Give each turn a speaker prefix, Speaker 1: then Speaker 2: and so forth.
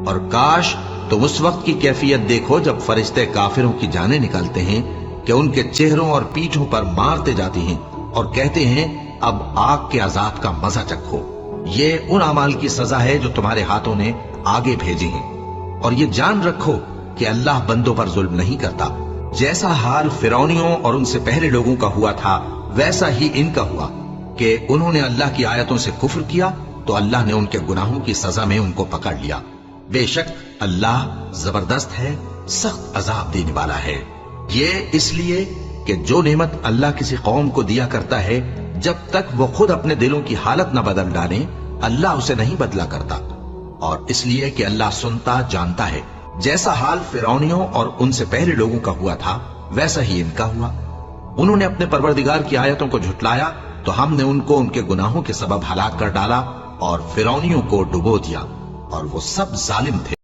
Speaker 1: اور کاش تم اس وقت کی کیفیت دیکھو جب فرشتے کافروں کی جانیں نکالتے ہیں کہ ان کے چہروں اور پیٹھوں پر مارتے جاتے ہیں اور کہتے ہیں اب آگ کے عذاب کا مزہ چکھو۔ یہ ان اعمال کی سزا ہے جو تمہارے ہاتھوں نے آگے بھیجے ہیں، اور یہ جان رکھو کہ اللہ بندوں پر ظلم نہیں کرتا۔ جیسا حال فرعونیوں اور ان سے پہلے لوگوں کا ہوا تھا ویسا ہی ان کا ہوا کہ انہوں نے اللہ کی آیتوں سے کفر کیا تو اللہ نے ان کے گناہوں کی سزا میں ان کو پکڑ لیا۔ بے شک اللہ زبردست ہے، سخت عذاب دینے والا ہے۔ یہ اس لیے کہ جو نعمت اللہ کسی قوم کو دیا کرتا ہے جب تک وہ خود اپنے دلوں کی حالت نہ بدل ڈالیں اللہ اسے نہیں بدلا کرتا، اور اس لیے کہ اللہ سنتا جانتا ہے۔ جیسا حال فرعونیوں اور ان سے پہلے لوگوں کا ہوا تھا ویسا ہی ان کا ہوا۔ انہوں نے اپنے پروردگار کی آیتوں کو جھٹلایا تو ہم نے ان کو ان کے گناہوں کے سبب ہلاک کر ڈالا اور فرعونیوں کو ڈبو دیا، اور وہ سب ظالم تھے۔